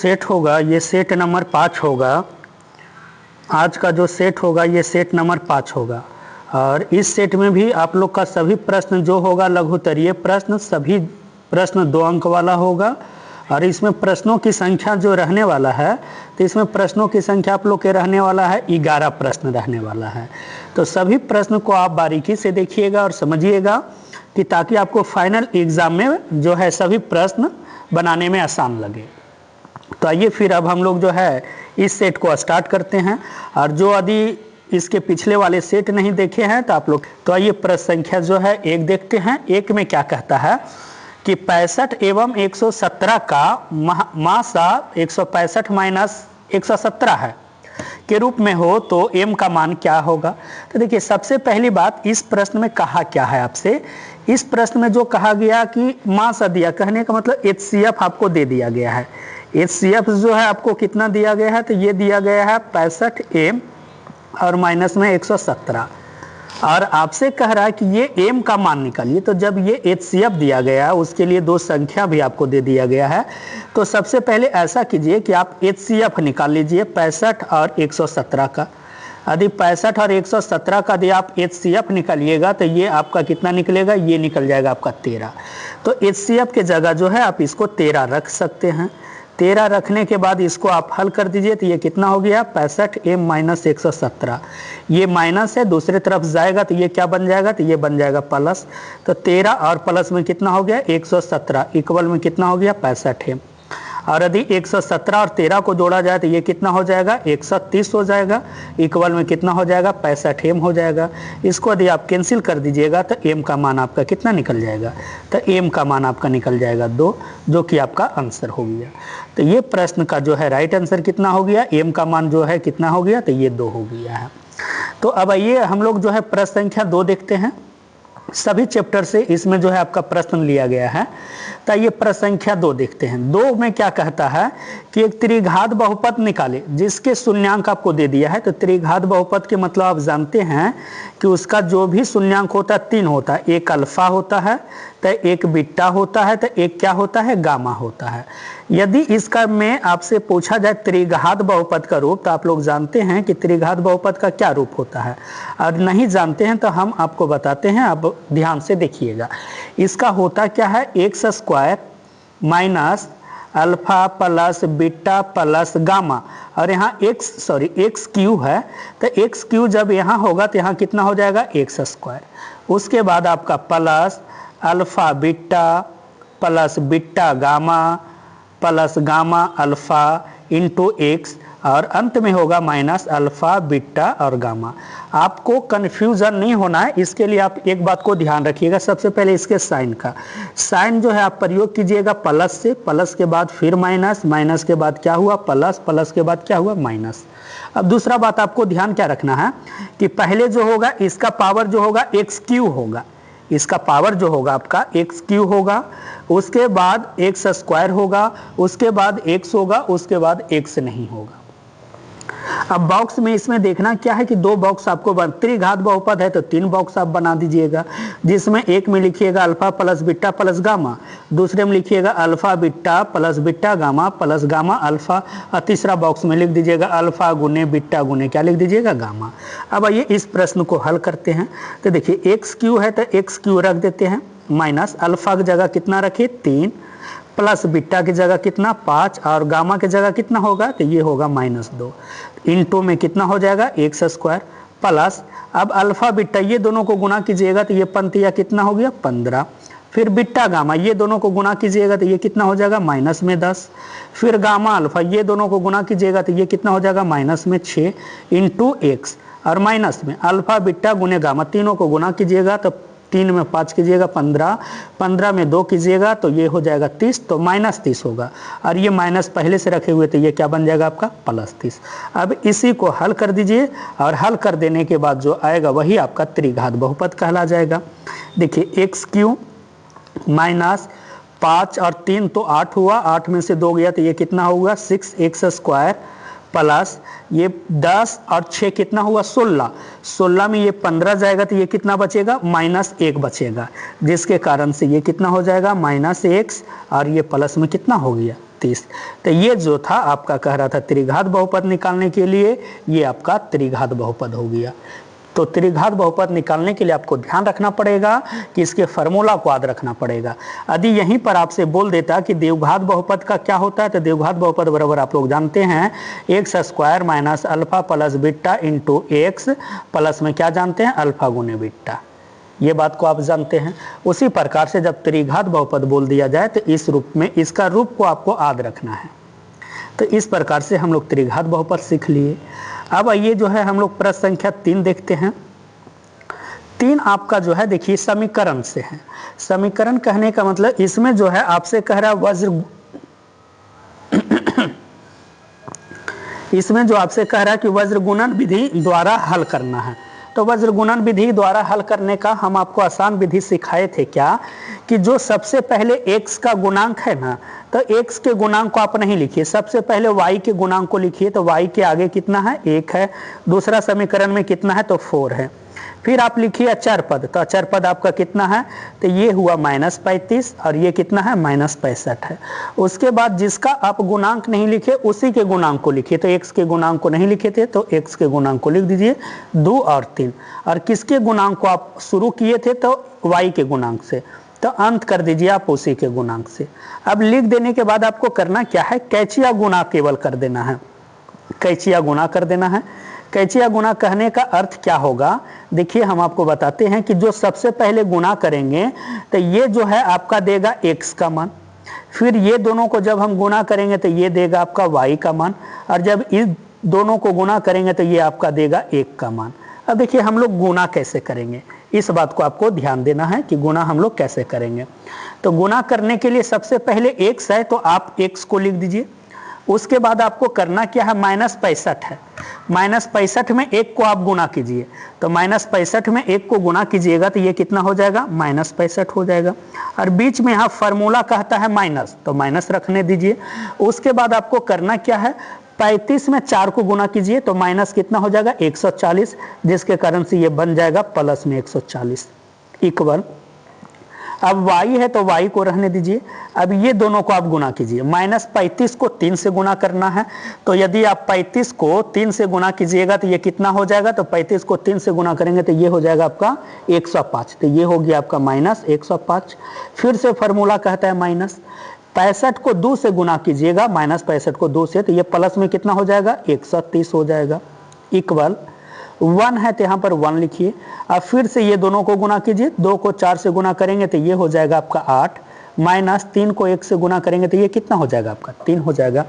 Set होगा ये set number 5 होगा। आज का जो सेट होगा ये सेट नंबर 5 होगा और इस सेट में भी आप लोग का सभी प्रश्न जो होगा लघुत्तरीय प्रश्न, सभी प्रश्न 2 अंक वाला होगा और इसमें प्रश्नों की संख्या जो रहने वाला है तो इसमें प्रश्नों की संख्या आप लोग के रहने वाला है 11 प्रश्न रहने वाला है। तो सभी प्रश्न को आप बारीकी से देखिएगा और समझिएगा कि ताकि आपको फाइनल एग्ज़ाम में जो है सभी प्रश्न बनाने में आसान लगे। तो आइए फिर अब हम लोग जो है इस सेट को स्टार्ट करते हैं और जो यदि इसके पिछले वाले सेट नहीं देखे हैं तो आप लोग तो आइए प्रश्न संख्या जो है 1 देखते हैं। 1 में क्या कहता है कि 65 एवं 117 का मासा 165 माइनस 117 है के रूप में हो तो m का मान क्या होगा। तो देखिए सबसे पहली बात इस प्रश्न में कहा क्या है आपसे, इस प्रश्न में जो कहा गया कि मासा दिया, कहने का मतलब HCF आपको दे दिया गया है। HCF जो है आपको कितना दिया गया है तो ये दिया गया है 65m और माइनस में 117 और आपसे कह रहा है कि ये m का मान निकालिए। तो जब ये HCF दिया गया उसके लिए 2 संख्या भी आपको दे दिया गया है। तो सबसे पहले ऐसा कीजिए कि आप HCF निकाल लीजिए 65 और 117 का। यदि 65 और 117 का यदि आप HCF निकालिएगा तो ये आपका कितना निकलेगा, ये निकल जाएगा आपका 13। तो HCF के जगह जो है आप इसको 13 रख सकते हैं। 13 रखने के बाद इसको आप हल कर दीजिए तो ये कितना हो गया 65m माइनस 117। ये माइनस है दूसरे तरफ जाएगा तो ये क्या बन जाएगा तो ये बन जाएगा प्लस। तो 13 और प्लस में कितना हो गया 117 इक्वल में कितना हो गया 65m और यदि 117 और 13 को जोड़ा जाए तो ये कितना हो जाएगा 130 हो जाएगा इक्वल में कितना हो जाएगा 65m हो जाएगा। इसको यदि आप कैंसिल कर दीजिएगा तो m का मान आपका कितना निकल जाएगा तो m का मान आपका निकल जाएगा 2, जो कि आपका आंसर हो गया। तो ये प्रश्न का जो है राइट आंसर कितना हो गया, m का मान जो है कितना हो गया तो ये 2 हो गया है। तो अब आइए हम लोग जो है प्रश्न संख्या 2 देखते हैं। सभी चैप्टर से इसमें जो है आपका प्रश्न लिया गया है। तो ये प्रश्न संख्या 2 देखते हैं। 2 में क्या कहता है कि एक त्रिघात बहुपद निकाले जिसके शून्यांक आपको दे दिया है। तो त्रिघात बहुपद के मतलब आप जानते हैं कि उसका जो भी शून्यांक होता है 3 होता है, एक अल्फा होता है तो एक बीटा होता है तो एक क्या होता है गामा होता है। यदि इसका में आपसे पूछा जाए त्रिघात बहुपद का रूप तो आप लोग जानते हैं कि त्रिघात बहुपद का क्या रूप होता है और नहीं जानते हैं तो हम आपको बताते हैं, आप ध्यान से देखिएगा। इसका होता क्या है x square minus alpha plus beta plus gamma और यहाँ एक्स क्यू है तो एक्स क्यू जब यहाँ होगा तो यहाँ कितना हो जाएगा एक्स स्क्वायर। उसके बाद आपका plus alpha beta plus beta gamma plus gamma alpha into x और अंत में होगा माइनस अल्फा बीटा और गामा। आपको कन्फ्यूज़न नहीं होना है, इसके लिए आप एक बात को ध्यान रखिएगा। सबसे पहले इसके साइन का साइन जो है आप प्रयोग कीजिएगा प्लस से, प्लस के बाद फिर माइनस, माइनस के बाद क्या हुआ प्लस, प्लस के बाद क्या हुआ माइनस। अब दूसरा बात आपको ध्यान क्या रखना है कि पहले जो होगा इसका पावर जो होगा एक्स क्यू होगा, इसका पावर जो होगा आपका एक्स क्यू होगा, उसके बाद एक्स स्क्वायर होगा, उसके बाद एक्स होगा, उसके बाद एक्स नहीं होगा। अब बॉक्स में इसमें देखना क्या है कि 2 बॉक्स आपको त्रिघात बहुपद है तो 3 बॉक्स आप बना दीजिएगा, जिसमें एक में लिखिएगा alpha plus beta plus gamma, दूसरे में लिखिएगा alpha beta plus beta gamma plus gamma alpha और तीसरा बॉक्स में लिख दीजिएगा अल्फा गुने बीटा गुने क्या लिख दीजिएगा गामा। अब आइए इस प्रश्न को हल करते हैं। तो देखिए एक्स क्यू है तो एक्स क्यू रख देते हैं माइनस अल्फा की जगह कितना रखे 3 प्लस बीटा की जगह कितना 5 और गामा की जगह कितना होगा तो ये होगा -2 इंटू में कितना हो जाएगा एक्स स्क्वायर प्लस अब अल्फा बीटा ये दोनों को गुना कीजिएगा तो ये पंक्तियाँ कितना हो गया 15, फिर बीटा गामा ये दोनों को गुना कीजिएगा तो ये कितना हो जाएगा -10, फिर गामा अल्फा ये दोनों को गुना कीजिएगा तो ये कितना हो जाएगा -6 इंटू एक्स और माइनस में अल्फा बीटा गुने गामा तीनों को गुना कीजिएगा तो 3 में 5 कीजिएगा 15, 15 में 2 कीजिएगा तो ये हो जाएगा 30, तो -30 होगा और ये माइनस पहले से रखे हुए तो ये क्या बन जाएगा आपका +30। अब इसी को हल कर दीजिए और हल कर देने के बाद जो आएगा वही आपका त्रिघात बहुपद कहला जाएगा। देखिए एक्स क्यू माइनस 5 और 3 तो 8 हुआ, 8 में से 2 गया तो ये कितना होगा 6x स्क्वायर प्लस ये 10 और 6 कितना हुआ 16, 16 में ये 15 जाएगा तो ये कितना बचेगा -1 बचेगा, जिसके कारण से ये कितना हो जाएगा -x और ये प्लस में कितना हो गया 30। तो ये जो था आपका कह रहा था त्रिघात बहुपद निकालने के लिए, ये आपका त्रिघात बहुपद हो गया। तो त्रिघात बहुपद निकालने के लिए आपको ध्यान रखना पड़ेगा कि इसके फार्मूला को याद रखना पड़ेगा। यदि यहीं पर आपसे बोल देता कि देवघात बहुपद का क्या होता है, तो देवघात बहुपद बराबर आप लोग जानते हैं x square minus alpha plus beta into x plus में क्या जानते हैं अल्फा गुने बीटा, ये बात को आप जानते हैं। उसी प्रकार से जब त्रिघात बहुपद बोल दिया जाए तो इस रूप में इसका रूप को आपको याद रखना है। तो इस प्रकार से हम लोग त्रिघात बहुपद सीख लिए। अब आइए जो है हम लोग प्रश्न संख्या 3 देखते हैं। 3 आपका जो है देखिए समीकरण से है। समीकरण कहने का मतलब इसमें जो है आपसे कह रहा है वज्र इसमें जो आपसे कह रहा है कि वज्र गुणन विधि द्वारा हल करना है। तो वज्र गुणन विधि द्वारा हल करने का हम आपको आसान विधि सिखाए थे क्या, कि जो सबसे पहले x का गुणांक है ना, तो x के गुणांक को आप नहीं लिखिए, सबसे पहले y के गुणांक को लिखिए। तो y के आगे कितना है 1 है, दूसरा समीकरण में कितना है तो 4 है। फिर आप लिखिए अचर पद, तो अचर पद आपका कितना है तो ये हुआ -35 और ये कितना है -65 है। उसके बाद जिसका आप गुणांक नहीं लिखे उसी के गुणांक को लिखिए। तो x के गुणांक को नहीं लिखे थे तो x के गुणांक को लिख दीजिए 2 और 3, और किसके गुणांक को आप शुरू किए थे तो y के गुणांक से, तो अंत कर दीजिए आप उसी के गुणांक से। अब लिख देने के बाद आपको करना क्या है, कैचिया गुणा केवल कर देना है, कैचिया गुणा कर देना है। कैचिया गुणा कहने का अर्थ क्या होगा, देखिए हम आपको बताते हैं कि जो सबसे पहले गुणा करेंगे तो ये जो है आपका देगा x का मान, फिर ये दोनों को जब हम गुणा करेंगे तो ये देगा आपका y का मान, और जब इस दोनों को गुणा करेंगे तो ये आपका देगा 1 का मान। अब देखिए हम लोग गुणा कैसे करेंगे, इस बात को आपको ध्यान देना है कि गुणा हम लोग कैसे करेंगे। तो गुणा करने के लिए सबसे पहले x है तो आप x को लिख दीजिए। उसके बाद आपको करना क्या है, -65 है, -65 में 1 को आप गुणा कीजिए। तो -65 में 1 को गुणा कीजिएगा तो ये कितना हो जाएगा -65 हो जाएगा, और बीच में यहाँ फार्मूला कहता है माइनस, तो माइनस रखने दीजिए। उसके बाद आपको करना क्या है, 35 में 4 को गुणा कीजिए तो माइनस कितना हो जाएगा 140, जिसके कारण से ये बन जाएगा प्लस में 140 इक्वल। अब y है तो y को रहने दीजिए। अब ये दोनों को आप गुणा कीजिए, -35 को 3 से गुणा करना है। तो यदि आप 35 को 3 से गुणा कीजिएगा तो ये कितना हो जाएगा, तो 35 को 3 से गुणा करेंगे तो ये हो जाएगा आपका 105, तो ये हो गया आपका -105। फिर से फार्मूला कहता है माइनस, 65 को 2 से गुणा कीजिएगा, -65 को 2 से, तो ये प्लस में कितना हो जाएगा 130 हो जाएगा इक्वल 1 है तो यहाँ पर 1 लिखिए। अब फिर से ये दोनों को गुणा कीजिए, 2 को 4 से गुणा करेंगे तो ये हो जाएगा आपका 8, माइनस 3 को 1 से गुणा करेंगे तो ये कितना हो जाएगा आपका 3 हो जाएगा।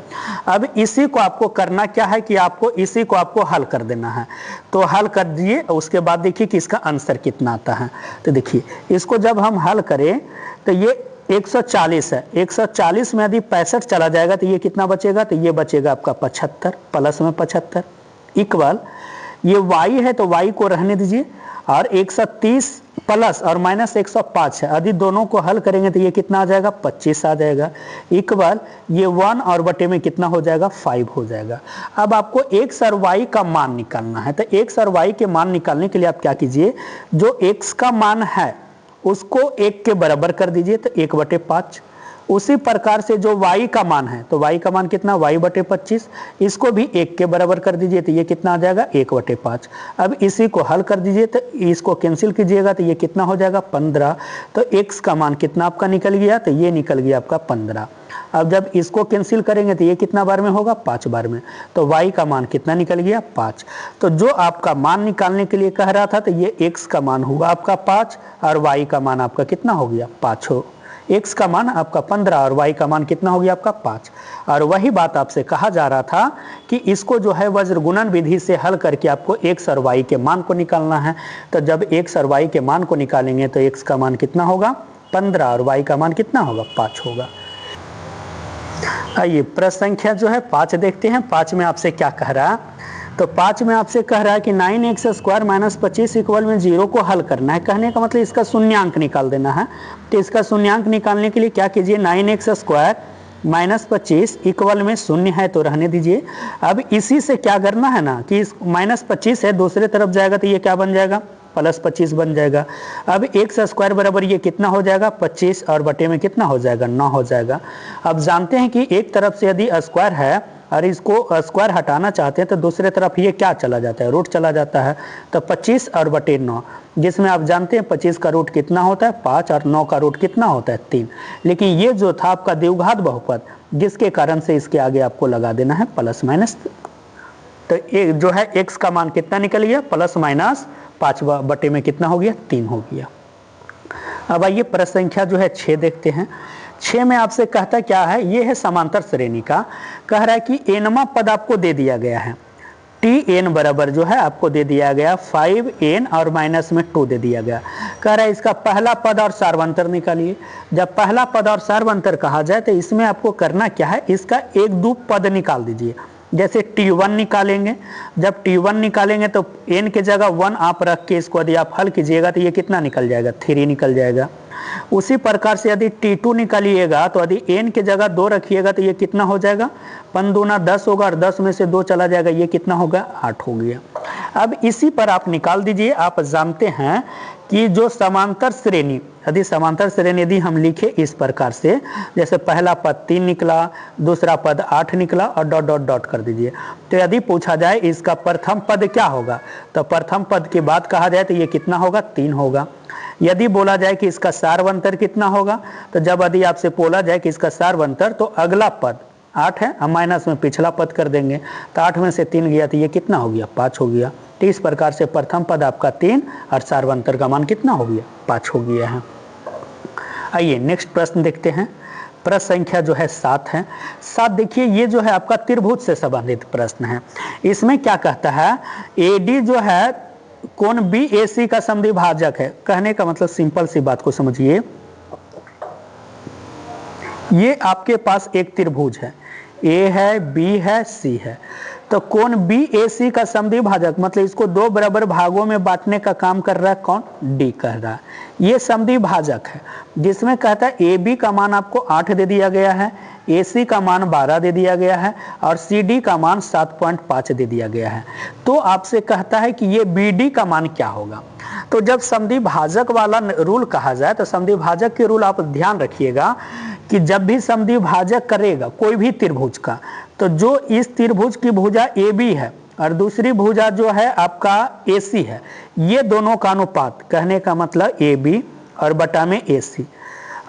अब इसी को आपको करना क्या है कि आपको इसी को आपको हल कर देना है। तो हल कर दिए, उसके बाद देखिए कि इसका आंसर कितना आता है। तो देखिए इसको जब हम हल करें तो ये 140 है, 140 में यदि 65 चला जाएगा तो ये कितना बचेगा, तो ये बचेगा आपका 75 प्लस में 75 इक्वल, ये y है तो y को रहने दीजिए, और 130 प्लस और माइनस 105 है, यदि दोनों को हल करेंगे तो ये कितना आ जाएगा 25 आ जाएगा इक्वल, ये 1 और बटे में कितना हो जाएगा 5 हो जाएगा। अब आपको x और y का मान निकालना है। तो x और y के मान निकालने के लिए आप क्या कीजिए, जो x का मान है उसको 1 के बराबर कर दीजिए, तो 1/5। उसी प्रकार से जो y का मान है, तो y का मान कितना y/25, इसको भी 1 के बराबर कर दीजिए, तो ये कितना आ जाएगा 1/5। अब इसी को हल कर दीजिए, तो इसको कैंसिल कीजिएगा तो ये कितना हो जाएगा 15। तो x का मान कितना आपका निकल गया, तो ये निकल गया आपका 15। अब जब इसको कैंसिल करेंगे तो ये कितना बार में होगा 5 बार में, तो y का मान कितना निकल गया 5। तो जो आपका मान निकालने के लिए कह रहा था तो ये x का मान हुआ आपका 5 और y का मान आपका कितना हो गया 5 हो। x का मान आपका 15 और y का मान कितना हो गया आपका 5। और वही बात आपसे कहा जा रहा था कि इसको जो है वज्र गुणन विधि से हल करके आपको x और y के मान को निकालना है। तो जब x और y के मान को निकालेंगे तो x का मान कितना होगा 15 और y का मान कितना होगा 5 होगा। आइए प्रश्न संख्या जो है 5 देखते हैं। 5 में आपसे क्या कह रहा है, तो 5 में आपसे कह रहा है कि 9x² - 25 इक्वल में 0 को हल करना है। कहने का मतलब इसका शून्यांक निकाल देना है। तो इसका शून्यांक निकालने के लिए क्या कीजिए, 9x² - 25 इक्वल में 0 है तो रहने दीजिए। अब इसी से क्या करना है ना कि -25 है दूसरे तरफ जाएगा तो ये क्या बन जाएगा +25 बन जाएगा। अब x स्क्वायर बराबर ये कितना हो जाएगा 25 और बटे में कितना हो जाएगा 9 हो जाएगा। अब जानते हैं कि एक तरफ से यदि स्क्वायर है और इसको स्क्वायर हटाना चाहते हैं तो दूसरे तरफ ये क्या चला जाता है रूट चला जाता है। तो 25 और बटे 9, जिसमें आप जानते हैं 25 का रूट कितना होता है 5 और 9 का रूट कितना होता है 3। लेकिन ये जो था आपका द्विघात बहुपद, जिसके कारण से इसके आगे आपको लगा देना है प्लस माइनस। तो एक जो है x का मान कितना निकल गया +5 बटे में कितना हो गया 3 हो गया। अब आइए प्रश्न संख्या जो है 6 देखते हैं। 6 में आपसे कहता क्या है, ये है समांतर श्रेणी का। कह रहा है कि एनवा पद आपको दे दिया गया है, Tn बराबर जो है आपको दे दिया गया 5n और माइनस में 2 दे दिया गया। कह रहा है इसका पहला पद और सार्वंतर निकालिए। जब पहला पद और सार्वंतर कहा जाए तो इसमें आपको करना क्या है, इसका एक दो पद निकाल दीजिए। जैसे T1 निकालेंगे, जब T1 निकालेंगे तो n के जगह 1 आप रख के इसको यदि आप हल कीजिएगा तो ये कितना निकल जाएगा 3 निकल जाएगा। उसी प्रकार से यदि T2 निकालिएगा तो यदि n के जगह 2 रखिएगा तो ये कितना हो जाएगा 5 दूना 10 होगा और 10 में से 2 चला जाएगा, ये कितना होगा 8 हो गया। अब इसी पर आप निकाल दीजिए। आप जानते हैं कि जो समांतर श्रेणी, यदि समांतर श्रेणी यदि हम लिखे इस प्रकार से, जैसे पहला पद 3 निकला, दूसरा पद 8 निकला और डॉट डॉट डॉट कर दीजिए। तो यदि पूछा जाए इसका प्रथम पद क्या होगा, तो प्रथम पद के बाद कहा जाए तो ये कितना होगा 3 होगा। यदि बोला जाए कि इसका सार्वंतर कितना होगा, तो जब यदि आपसे बोला जाए कि इसका सार्वंतर, तो अगला पद 8 है, हम माइनस में पिछला पद कर देंगे, तो 8 में से 3 गया तो ये कितना हो गया 5 हो गया। तो इस प्रकार से प्रथम पद आपका 3 और सार्वंतर का मान कितना हो गया 5 हो गया है। आइए नेक्स्ट प्रश्न देखते हैं। प्रश्न संख्या जो है 7 है। 7 देखिए, ये जो है आपका त्रिभुज से संबंधित प्रश्न है। इसमें क्या कहता है, AD जो है कोण BAC का समद्विभाजक है। कहने का मतलब सिंपल सी बात को समझिए, ये आपके पास एक त्रिभुज है, A है, B है, C है। तो कोण BAC का समद्विभाजक मतलब इसको 2 बराबर भागों में बांटने का काम कर रहा है कौन, D कर रहा है। ये समद्विभाजक है जिसमें कहता है AB का मान आपको 8 दे दिया गया है, AC का मान 12 दे दिया गया है और CD का मान 7.5 दे दिया गया है। तो आपसे कहता है कि ये BD का मान क्या होगा। तो जब समद्विभाजक वाला रूल कहा जाए तो समद्विभाजक के रूल आप ध्यान रखिएगा कि जब भी समद्विभाजक करेगा कोई भी त्रिभुज का, तो जो इस त्रिभुज की भुजा AB है और दूसरी भुजा जो है आपका AC है, ये दोनों का अनुपात, कहने का मतलब AB और बटा में AC,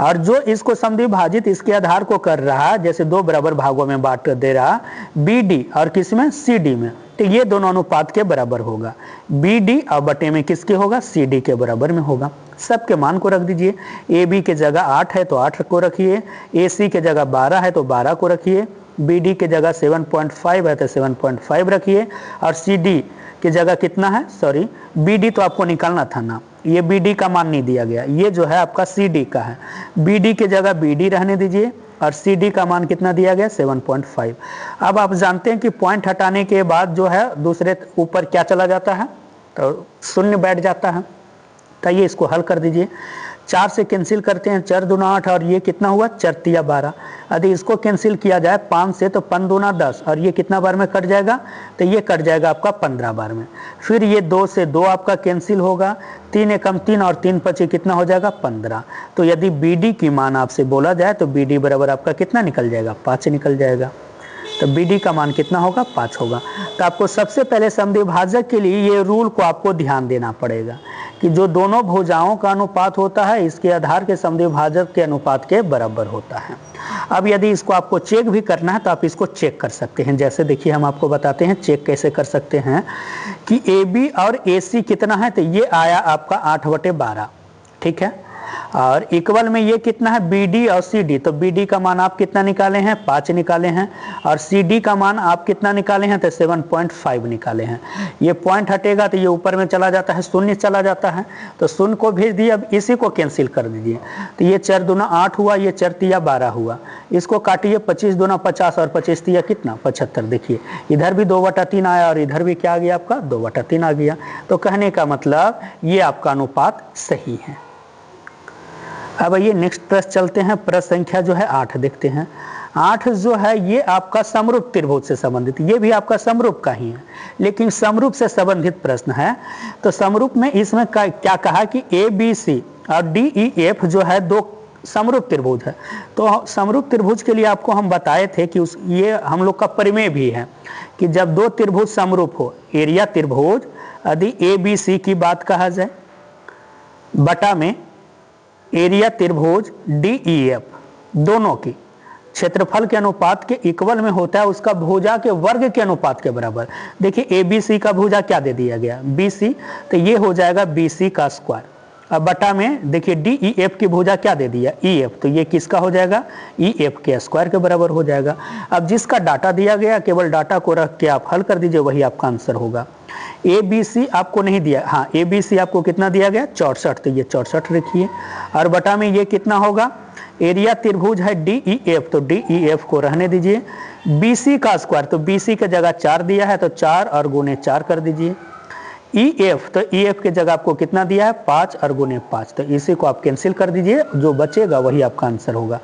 और जो इसको समद्विभाजित इसके आधार को कर रहा है, जैसे 2 बराबर भागों में बांट दे रहा BD और किसमें CD में, तो ये दोनों अनुपात के बराबर होगा। BD और बटे में किसके होगा CD के बराबर में होगा। सबके मान को रख दीजिए। AB के जगह 8 है तो 8 को रखिए, AC के जगह 12 है तो 12 को रखिए, BD के जगह 7.5 है तो 7.5 रखिए और CD की जगह कितना है, सॉरी BD तो आपको निकालना था ना, ये BD का मान नहीं दिया गया, ये जो है आपका CD का है। BD के जगह BD रहने दीजिए और CD का मान कितना दिया गया 7.5। अब आप जानते हैं कि पॉइंट हटाने के बाद जो है दूसरे ऊपर क्या चला जाता है, तो शून्य बैठ जाता है। तो ये इसको हल कर दीजिए। 4 से कैंसिल करते हैं, 4 दूना 8 और ये कितना हुआ 4 तिया 12। यदि इसको कैंसिल किया जाए 5 से तो 5 दूना 10 और ये कितना बार में कट जाएगा, तो ये कट जाएगा आपका 15 बार में। फिर ये 2 से 2 आपका कैंसिल होगा, 3 एकम 3 और 3 पचे कितना हो जाएगा 15। तो यदि BD की मान आपसे बोला जाए तो BD बराबर आपका कितना निकल जाएगा 5 निकल जाएगा। तो BD का मान कितना होगा 5 होगा। तो आपको सबसे पहले समद्विभाजक के लिए ये रूल को आपको ध्यान देना पड़ेगा कि जो दोनों भुजाओं का अनुपात होता है इसके आधार के समद्विभाजक के अनुपात के बराबर होता है। अब यदि इसको आपको चेक भी करना है तो आप इसको चेक कर सकते हैं। जैसे देखिए हम आपको बताते हैं चेक कैसे कर सकते हैं कि AB और AC कितना है, तो ये आया आपका 8/12, ठीक है। और इक्वल में ये कितना है BD और CD, तो BD का मान आप कितना निकाले हैं 5 निकाले हैं और CD का मान आप कितना निकाले हैं तो 7.5 निकाले हैं। ये पॉइंट हटेगा तो ये ऊपर में चला जाता है, शून्य चला जाता है, तो शून्य को भेज दिए। अब इसी को कैंसिल कर दीजिए, तो ये 4 दूना 8 हुआ, ये 4 तिया 12 हुआ। इसको काटिए, 25 दूना 50 और 25 तिया कितना 75। देखिए इधर भी 2/3 आया और इधर भी क्या आ गया आपका 2/3 आ गया। तो कहने का मतलब ये आपका अनुपात सही है। अब ये नेक्स्ट प्रश्न चलते हैं। प्रश्न संख्या जो है 8 देखते हैं। 8 जो है ये आपका समरूप त्रिभुज से संबंधित, ये भी आपका समरूप का ही है, लेकिन समरूप से संबंधित प्रश्न है। तो समरूप में इसमें क्या कहा कि ABC और DEF जो है दो समरूप त्रिभुज है। तो समरूप त्रिभुज के लिए आपको हम बताए थे कि ये हम लोग का प्रमेय भी है कि जब दो त्रिभुज समरूप हो, एरिया त्रिभुज यदि ABC की बात कहा जाए बटा में एरिया त्रिभुज DEF, दोनों की क्षेत्रफल के अनुपात के इक्वल में होता है, उसका भुजा के वर्ग के अनुपात के बराबर। देखिए ABC का भुजा क्या दे दिया गया, BC, तो ये हो जाएगा BC का स्क्वायर। अब बटा में देखिए DEF की भुजा क्या दे दिया, EF, तो ये किसका हो जाएगा, EF के स्क्वायर के बराबर हो जाएगा। अब जिसका डाटा दिया गया केवल डाटा को रख के आप हल कर दीजिए, वही आपका आंसर होगा। ABC आपको नहीं दिया, हाँ ABC आपको कितना दिया गया 64, तो ये 64 लिखिए। और बटा में ये कितना होगा, एरिया त्रिभुज है DEF, तो DEF को रहने दीजिए। BC का स्क्वायर, तो BC के जगह 4 दिया है तो 4 और गुने 4 कर दीजिए। EF, तो EF के जगह आपको कितना दिया है 5 और गुने 5, तो इसी को आप कैंसिल कर दीजिए, जो बचेगा वही आपका आंसर होगा।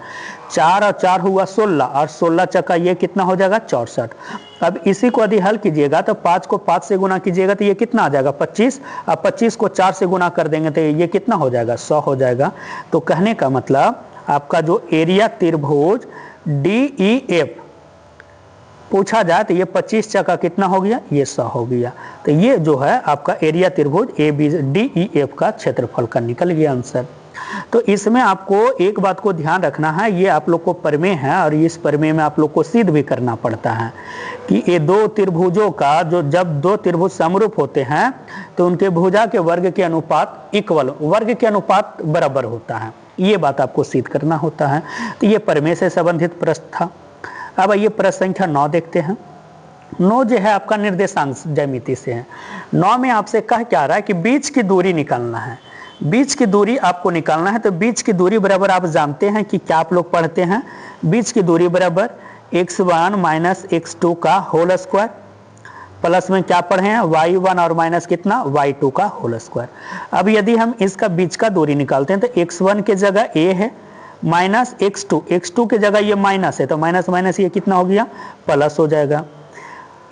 4 और 4 हुआ 16 और 16 चक्का ये कितना हो जाएगा 64। अब इसी को यदि हल कीजिएगा तो 5 को 5 से गुना कीजिएगा तो ये कितना आ जाएगा 25, अब 25 को 4 से गुना कर देंगे तो ये कितना हो जाएगा 100 हो जाएगा। तो कहने का मतलब आपका जो एरिया त्रिभुज DEF पूछा जाए तो ये 25 चक्का कितना हो गया, ये 100 हो गया। तो ये जो है आपका एरिया त्रिभुज DEF का क्षेत्रफल का निकल गया आंसर। तो इसमें आपको एक बात को ध्यान रखना है, ये आप लोग को प्रमेय है और इस प्रमेय में आप लोग को सिद्ध भी करना पड़ता है कि ये दो त्रिभुजों का जो जब दो त्रिभुज समरूप होते हैं तो उनके भुजा के वर्ग के अनुपात इक्वल, वर्ग के अनुपात बराबर होता है, ये बात आपको सिद्ध करना होता है। तो ये प्रमेय से संबंधित प्रश्न था। अब ये प्रश्न संख्या 9 देखते हैं। 9 जो है आपका निर्देशांक ज्यामिति से है। 9 में आपसे कह क्या रहा है कि बीच की दूरी निकालना है, बीच की दूरी आपको निकालना है। तो बीच की दूरी बराबर आप जानते हैं कि क्या आप लोग पढ़ते हैं, बीच की दूरी बराबर x1 माइनस x2 का होल स्क्वायर, प्लस में क्या पढ़े हैं y1 और माइनस कितना y2 का होल स्क्वायर। अब यदि हम इसका बीच का दूरी निकालते हैं तो x1 के जगह a है माइनस x2, x2 के जगह ये माइनस है तो माइनस माइनस ये कितना हो गया प्लस हो जाएगा,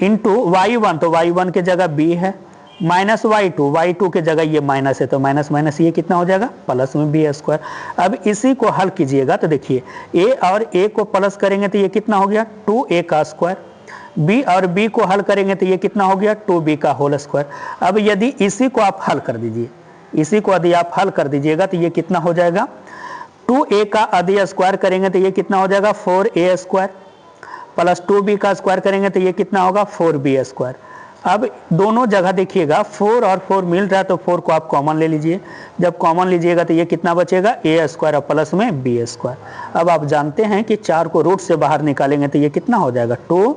इंटू y1, तो y1 के जगह b है माइनस y2, y2 के जगह ये माइनस है तो माइनस माइनस ये कितना हो जाएगा प्लस में b स्क्वायर। अब इसी को हल कीजिएगा तो देखिए a और a को प्लस करेंगे तो ये कितना हो गया 2a का स्क्वायर, b और b को हल करेंगे तो ये कितना हो गया 2b का होल स्क्वायर। अब यदि इसी को आप हल कर दीजिए, इसी को यदि आप हल कर दीजिएगा तो ये कितना हो जाएगा 2a का यदि स्क्वायर करेंगे तो ये कितना हो जाएगा 4a स्क्वायर, प्लस 2b का स्क्वायर करेंगे तो ये कितना होगा 4b स्क्वायर। अब दोनों जगह देखिएगा 4 और 4 मिल रहा है तो 4 को आप कॉमन ले लीजिए, जब कॉमन लीजिएगा तो ये कितना बचेगा a स्क्वायर और प्लस में b स्क्वायर। अब आप जानते हैं कि 4 को रूट से बाहर निकालेंगे तो ये कितना हो जाएगा 2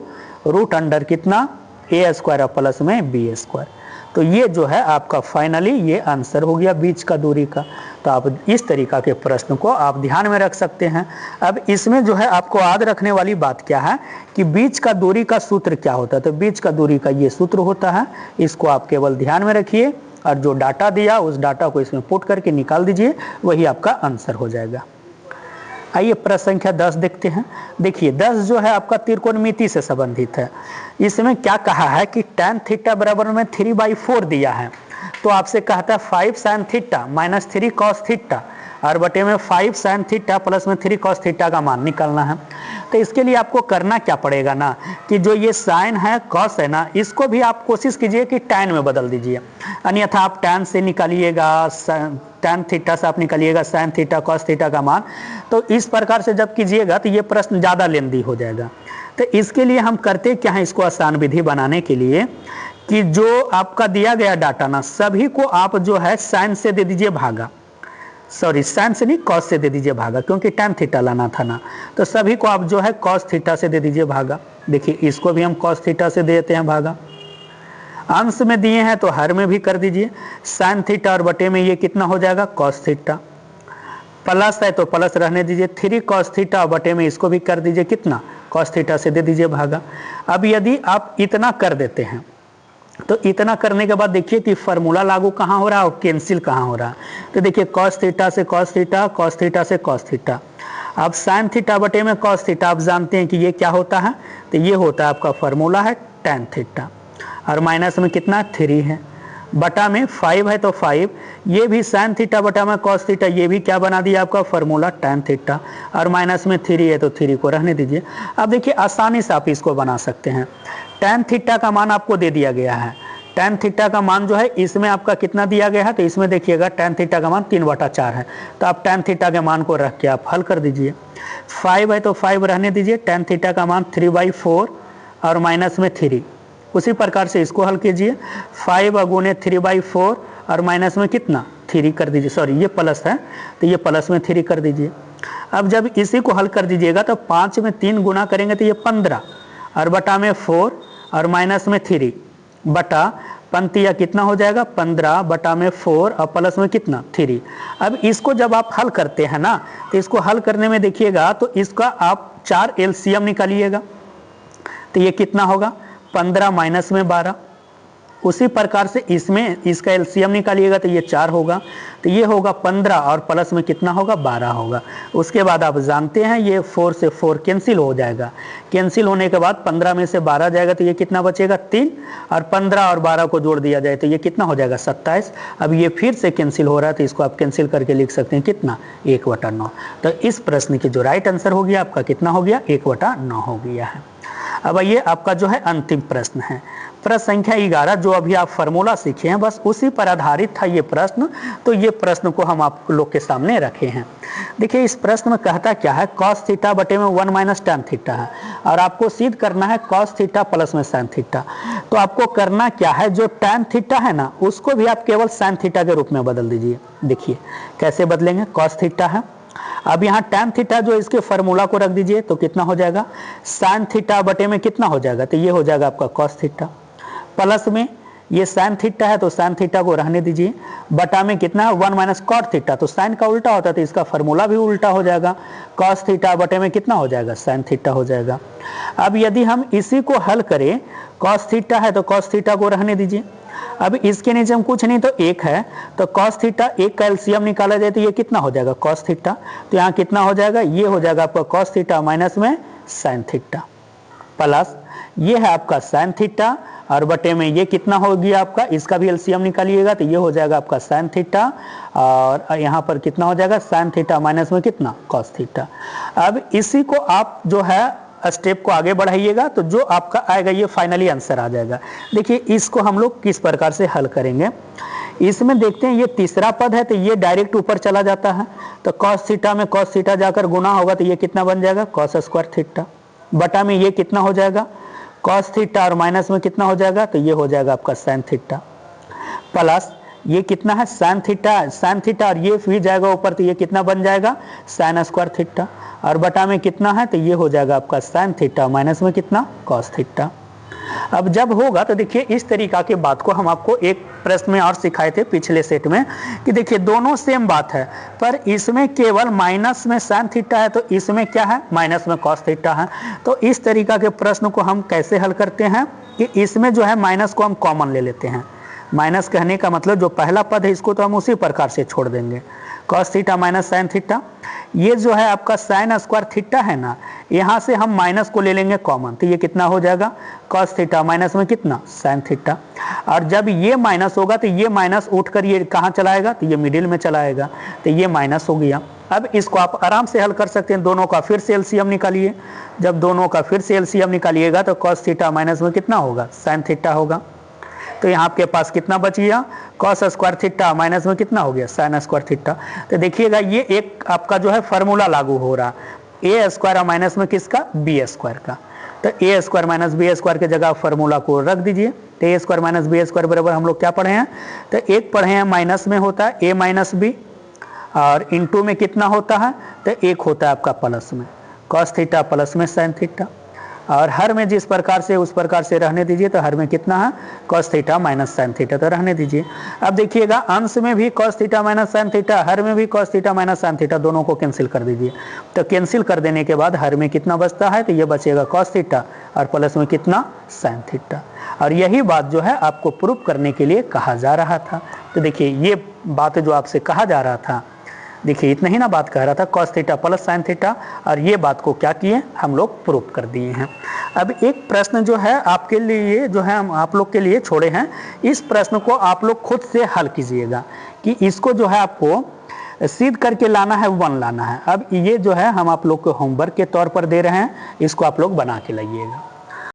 रूट अंडर कितना a स्क्वायर और प्लस में b स्क्वायर। तो ये जो है आपका फाइनली ये आंसर हो गया बीच का दूरी का। तो आप इस तरीका के प्रश्न को आप ध्यान में रख सकते हैं। अब इसमें जो है आपको याद रखने वाली बात क्या है कि बीच का दूरी का सूत्र क्या होता है, तो बीच का दूरी का ये सूत्र होता है, इसको आप केवल ध्यान में रखिए और जो डाटा दिया उस डाटा को इसमें पुट करके निकाल दीजिए, वही आपका आंसर हो जाएगा। आइए प्रश्न संख्या 10 देखते हैं। देखिए 10 जो है आपका त्रिकोणमिति से संबंधित है। इसमें क्या कहा है कि tan थीटा बराबर में 3/4 दिया है, तो आपसे कहता है 5 sin theta minus 3 cos theta और बटे में 5 sin थीटा प्लस में 3 cos थीटा का मान निकालना है। तो इसके लिए आपको करना क्या पड़ेगा ना कि जो ये साइन है कॉस है ना, इसको भी आप कोशिश कीजिए कि tan में बदल दीजिए, अन्यथा आप tan से निकालिएगा, tan थीटा से आप निकालिएगा sin थीटा cos थीटा का मान। तो इस प्रकार से जब कीजिएगा तो ये प्रश्न ज़्यादा लेंदी हो जाएगा। तो इसके लिए हम करते क्या हैं, इसको आसान विधि बनाने के लिए कि जो आपका दिया गया डाटा ना सभी को आप जो है साइन से दे दीजिए भागा, सॉरी साइन से नहीं कॉस से दे दीजिए भागा, क्योंकि tan थीटा लाना था ना, तो सभी को आप जो है cos थीटा से दे दीजिए भागा। देखिए इसको भी हम cos थीटा से देते हैं भागा, अंश में दिए हैं तो हर में भी कर दीजिए। sin थीटा और बटे में ये कितना हो जाएगा cos थीटा, प्लस है तो प्लस रहने दीजिए, 3 cos थीटा और बटे में इसको भी कर दीजिए कितना cos थीटा से दे दीजिए भागा। अब यदि आप इतना कर देते हैं तो इतना करने के बाद देखिए कि फार्मूला लागू कहाँ हो रहा है और कैंसिल कहाँ हो रहा है। तो देखिए cos थीटा से cos थीटा, cos थीटा से cos थीटा, अब साइन थीटा बटे में कॉस थीटा आप जानते हैं कि ये क्या होता है, तो ये होता है आपका फॉर्मूला है tan थीटा, और माइनस में कितना 3 है, बटा में 5 है तो 5, ये भी साइन थीटा बटा में कॉस थीटा, ये भी क्या बना दिया आपका फॉर्मूला tan थीटा, और माइनस में 3 है तो 3 को रहने दीजिए। अब देखिए आसानी से आप इसको बना सकते हैं। tan थीटा का मान आपको दे दिया गया है, tan थीटा का मान जो है इसमें आपका कितना दिया गया है, तो इसमें देखिएगा tan थीटा का मान 3/4 है, तो आप tan थीटा के मान को रख के आप हल कर दीजिए। 5 है तो 5 रहने दीजिए, tan थीटा का मान 3/4 और माइनस में 3, उसी प्रकार से इसको हल कीजिए। 5 गुने 3/4 और माइनस में कितना 3 कर दीजिए, सॉरी ये प्लस है तो ये प्लस में 3 कर दीजिए। अब जब इसी को हल कर दीजिएगा तो 5 में 3 गुना करेंगे तो ये 15 और बटा में 4 और माइनस में 3 बटा पंतिया कितना हो जाएगा 15 बटा में 4 और प्लस में कितना 3। अब इसको जब आप हल करते हैं ना, तो इसको हल करने में देखिएगा तो इसका आप 4 एलसीएम निकालिएगा, तो ये कितना होगा 15 माइनस में 12। उसी प्रकार से इसमें इसका एलसीएम निकालिएगा तो ये 4 होगा, तो ये होगा 15 और प्लस में कितना होगा 12 होगा। उसके बाद आप जानते हैं ये 4 से 4 कैंसिल हो जाएगा, कैंसिल होने के बाद 15 में से 12 जाएगा तो ये कितना बचेगा 3, और 15 और 12 को जोड़ दिया जाए तो ये कितना हो जाएगा 27। अब ये फिर से कैंसिल हो रहा है तो इसको आप कैंसिल करके लिख सकते हैं कितना 1/9। तो इस प्रश्न की जो राइट आंसर हो गया आपका कितना हो गया 1/9 हो गया है। अब ये आपका जो है अंतिम प्रश्न है, प्रश्न संख्या 11, जो अभी आप फार्मूला सीखे हैं बस उसी पर आधारित था ये प्रश्न, तो ये प्रश्न को हम आप लोग के सामने रखे हैं। देखिए इस प्रश्न में कहता क्या है, cos थीटा बटे में 1 माइनस tan थीटा है, और आपको सिद्ध करना है cos थीटा प्लस में sin थीटा। तो आपको करना क्या है, जो tan थीटा है ना उसको भी आप केवल sin थीटा के रूप में बदल दीजिए। देखिए कैसे बदलेंगे, cos थीटा है, अब यहाँ tan थीटा जो इसके फार्मूला को रख दीजिए तो कितना हो जाएगा sin थीटा बटे में कितना हो जाएगा, तो ये हो जाएगा आपका cos थीटा, प्लस में ये sin थीटा है तो sin थीटा को रहने दीजिए, बटा में कितना है 1 माइनस cot थीटा, तो sin का उल्टा होता है तो इसका फार्मूला भी उल्टा हो जाएगा, cos थीटा बटे में कितना हो जाएगा sin थीटा हो जाएगा। अब यदि हम इसी को हल करें, cos थीटा है तो cos थीटा को रहने दीजिए, अब इसके नीचे हम कुछ नहीं तो 1 है, तो cos थीटा 1 का एलसीएम निकाला जाए तो ये कितना हो जाएगा cos थीटा, तो यहाँ कितना हो जाएगा, ये हो जाएगा आपका cos थीटा माइनस में sin थीटा, प्लस ये है आपका sin थीटा और बटे में ये कितना हो गया आपका, इसका भी एलसीएम निकालिएगा तो ये हो जाएगा आपका sin थीटा, और यहाँ पर कितना हो जाएगा sin थीटा माइनस में कितना cos थीटा। अब इसी को आप जो है स्टेप को आगे बढ़ाइएगा तो जो आपका आएगा ये फाइनली आंसर आ जाएगा। देखिए इसको हम लोग किस प्रकार से हल करेंगे, इसमें देखते हैं ये तीसरा पद है तो ये डायरेक्ट ऊपर चला जाता है, तो cos थीटा में cos थीटा जाकर गुना होगा तो ये कितना बन जाएगा cos स्क्वायर थीटा, बटा में ये कितना हो जाएगा cos थीटा और माइनस में कितना हो जाएगा, तो ये हो जाएगा आपका sin थीटा, प्लस ये कितना है sin थीटा और ये फिर जाएगा ऊपर तो ये कितना बन जाएगा sin स्क्वायर थीटा, और बटा में कितना है तो ये हो जाएगा आपका sin थीटा माइनस में कितना cos थीटा। अब जब होगा तो देखिए इस तरीका की बात को हम आपको एक प्रश्न में और सिखाए थे पिछले सेट में कि देखिए दोनों सेम बात है, पर इसमें केवल माइनस में sin थीटा है तो इसमें क्या है माइनस में cos थीटा है। तो इस तरीका के प्रश्न को हम कैसे हल करते हैं कि इसमें जो है माइनस को हम कॉमन ले लेते हैं, माइनस कहने का मतलब जो पहला पद है इसको तो हम उसी प्रकार से छोड़ देंगे, cos theta minus sin theta, ये जो है आपका sin स्क्वायर थीटा है ना, यहाँ से हम माइनस को ले लेंगे कॉमन तो ये कितना हो जाएगा cos थीटा माइनस में कितना sin थीटा, और जब ये माइनस होगा तो ये माइनस उठकर ये कहाँ चलाएगा, तो ये मिडिल में चलाएगा, तो ये माइनस हो गया। अब इसको आप आराम से हल कर सकते हैं, दोनों का फिर से एलसीएम निकालिए, जब दोनों का फिर से एलसीएम निकालिएगा तो cos थीटा माइनस में कितना होगा sin थीटा होगा, तो यहाँ आपके पास कितना बच गया cos स्क्वायर थीटा माइनस में कितना हो गया sin स्क्वायर थीटा। तो देखिएगा ये एक आपका जो है फार्मूला लागू हो रहा, a स्क्वायर माइनस में किसका b स्क्वायर का, तो a square minus b square के जगह फार्मूला को रख दीजिए, तो a square minus b square बराबर हम लोग क्या पढ़े हैं, तो एक पढ़े हैं माइनस में होता है a माइनस b, और इंटू में कितना होता है तो एक होता है आपका प्लस में cos थीटा प्लस में sin थीटा, और हर में जिस प्रकार से उस प्रकार से रहने दीजिए, तो हर में कितना है cos theta minus sin theta, तो रहने दीजिए। अब देखिएगा अंश में भी cos theta minus sin theta, हर में भी cos theta minus sin theta, दोनों को कैंसिल कर दीजिए, तो कैंसिल कर देने के बाद हर में कितना बचता है, तो ये बचेगा cos थीटा और प्लस में कितना sin थीटा, और यही बात जो है आपको प्रूफ करने के लिए कहा जा रहा था। तो देखिए ये बात जो आपसे कहा जा रहा था देखिए इतना ही ना बात कह रहा था, cos theta plus sine theta, और ये बात को क्या किए हम लोग प्रूफ कर दिए हैं। अब एक प्रश्न जो है आपके लिए जो है हम आप लोग के लिए छोड़े हैं, इस प्रश्न को आप लोग खुद से हल कीजिएगा कि इसको जो है आपको सिद्ध करके लाना है, 1 लाना है। अब ये जो है हम आप लोग को होमवर्क के तौर पर दे रहे हैं, इसको आप लोग बना के लाइएगा।